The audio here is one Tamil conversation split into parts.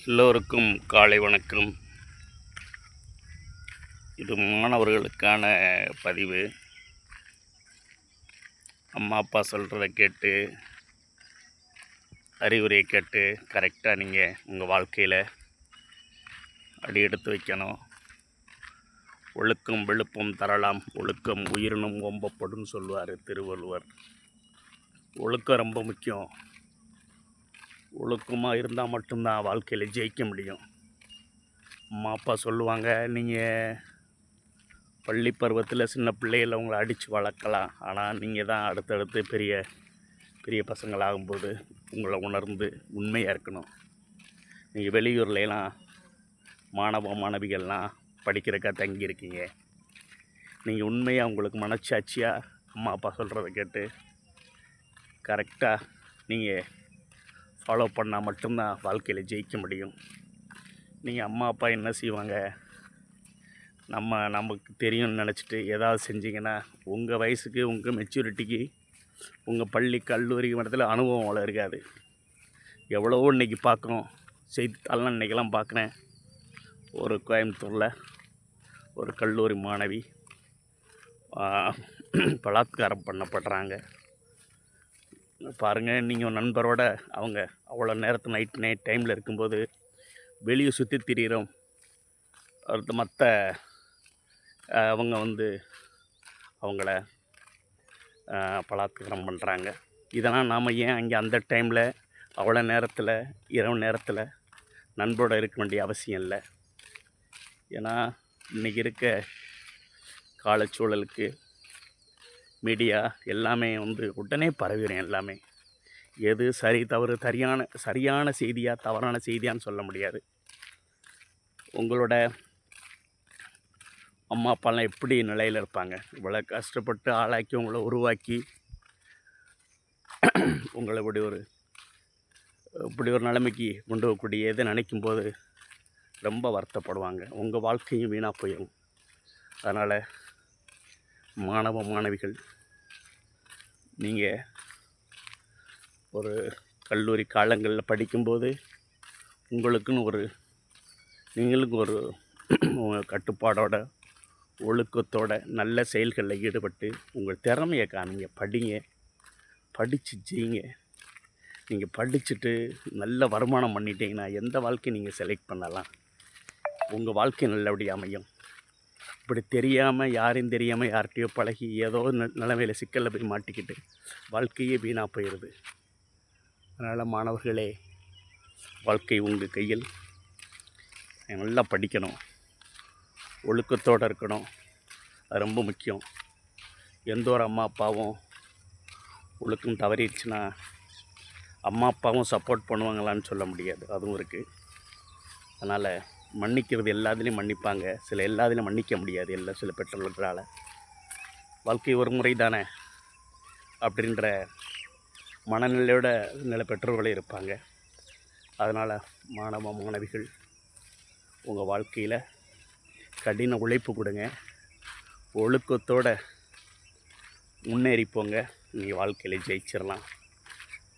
எல்லோருக்கும் காலை வணக்கம். இது மாணவர்களுக்கான பதிவு. அம்மா அப்பா சொல்கிறத கேட்டு, அறிவுரையை கேட்டு கரெக்டாக நீங்கள் உங்கள் வாழ்க்கையில் அடி எடுத்து வைக்கணும். ஒழுக்கம் விழுப்பம் தரலாம், ஒழுக்கம் உயிரினும் ஓம்பப்படும் சொல்லுவார் திருவள்ளுவர். ஒழுக்கம் ரொம்ப முக்கியம். ஒழுக்கமாக இருந்தால் மட்டும்தான் வாழ்க்கையில் ஜெயிக்க முடியும். அம்மா அப்பா சொல்லுவாங்க, நீங்கள் பள்ளி பருவத்தில் சின்ன பிள்ளைகளை உங்களை அடித்து வளர்க்கலாம், ஆனால் நீங்கள் தான் அடுத்தடுத்து பெரிய பெரிய பசங்களாகும்போது உங்களை உணர்ந்து உண்மையாக இருக்கணும். நீங்கள் வெளியூர்லாம் மாணவ மாணவிகள்லாம் படிக்கிறக்காக தங்கியிருக்கீங்க. நீங்கள் உண்மையாக உங்களுக்கு மனச்சாட்சியாக அம்மா அப்பா சொல்கிறத கேட்டு கரெக்டாக நீங்கள் ஃபாலோ பண்ணால் மட்டும்தான் வாழ்க்கையில் ஜெயிக்க முடியும். நீங்கள் அம்மா அப்பா என்ன செய்வாங்க, நமக்கு தெரியும்னு நினச்சிட்டு ஏதாவது செஞ்சிங்கன்னா உங்கள் வயசுக்கு, உங்கள் மெச்சூரிட்டிக்கு, உங்கள் பள்ளி கல்லூரி மட்டத்தில் அனுபவம் அவ்வளோ இருக்காது. எவ்வளவோ இன்றைக்கி பார்க்குறோம், செய்தித்தாள்லாம் இன்றைக்கெல்லாம் பார்க்குறேன். ஒரு கோயம்புத்தூரில் ஒரு கல்லூரி மாணவி பலாத்காரம் பண்ணப்படுறாங்க. பாருங்கள், நீங்கள் நண்பரோட அவங்க அவ்வளோ நேரத்து நைட் டைமில் இருக்கும்போது வெளியே சுற்றி திரிகிறோம். மற்ற அவங்க அவங்கள பலாத்காரம் பண்ணுறாங்க. இதெல்லாம் நாம் ஏன் அங்கே அந்த டைமில் அவ்வளோ நேரத்தில் இரவு நேரத்தில் நண்பரோடு இருக்க வேண்டிய அவசியம் இல்லை. ஏன்னா இன்றைக்கி இருக்க காலச்சூழலுக்கு மீடியா எல்லாமே உடனே பரவிடும். எல்லாமே எது சரி தவறு, சரியான செய்தியாக தவறான செய்தியான்னு சொல்ல முடியாது. உங்களோட அம்மா அப்பாலாம் எப்படி நிலையில் இருப்பாங்க? இவ்வளோ கஷ்டப்பட்டு ஆளாக்கி உங்களை உருவாக்கி உங்களை இப்படி ஒரு நிலைமைக்கு கொண்டு வரக்கூடிய இதை நினைக்கும்போது ரொம்ப வருத்தப்படுவாங்க. உங்கள் வாழ்க்கையும் வீணாக போயிடும். அதனால் மாணவ மாணவிகள், நீங்கள் ஒரு கல்லூரி காலங்களில் படிக்கும்போது நீங்களுக்கும் ஒரு கட்டுப்பாடோட, ஒழுக்கத்தோட, நல்ல செயல்களில் ஈடுபட்டு உங்கள் திறமையை காமிங்க. படித்து ஜெயிங்க. நீங்கள் படிச்சுட்டு நல்ல வருமானம் பண்ணிட்டீங்கன்னா எந்த வாழ்க்கையை நீங்கள் செலக்ட் பண்ணலாம். உங்கள் வாழ்க்கை நல்லபடியாக அமையும். இப்படி தெரியாமல், யாரையும் தெரியாமல் யார்கிட்டையோ பழகி ஏதோ நிலைமையில் சிக்கலில் போய் மாட்டிக்கிட்டு வாழ்க்கையே வீணாக போயிடுது. அதனால் மாணவர்களே, வாழ்க்கை உங்கள் கையில். நல்லா படிக்கணும், ஒழுக்கத்தோடு இருக்கணும். அது ரொம்ப முக்கியம். எந்த ஒரு அம்மா அப்பாவும் ஒழுக்கம் தவறிடுச்சுன்னா அம்மா அப்பாவும் சப்போர்ட் பண்ணுவாங்களான்னு சொல்ல முடியாது. அதுவும் இருக்குது. அதனால் மன்னிக்கிறது எல்லாத்துலேயும் மன்னிப்பாங்க, எல்லாத்துலேயும் மன்னிக்க முடியாது. சில பெற்றோர்களால் வாழ்க்கை ஒரு முறை தானே அப்படின்ற மனநிலையோட சில பெற்றோர்களே இருப்பாங்க. அதனால் மாணவ மாணவிகள், உங்கள் வாழ்க்கையில் கடின உழைப்பு கொடுங்க, ஒழுக்கத்தோடு முன்னேறிப்போங்க. நீங்கள் வாழ்க்கையில் ஜெயிச்சிடலாம்.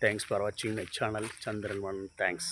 தேங்க்ஸ் ஃபார் வாட்சிங் மை சேனல் சந்திரன் 1. தேங்க்ஸ்.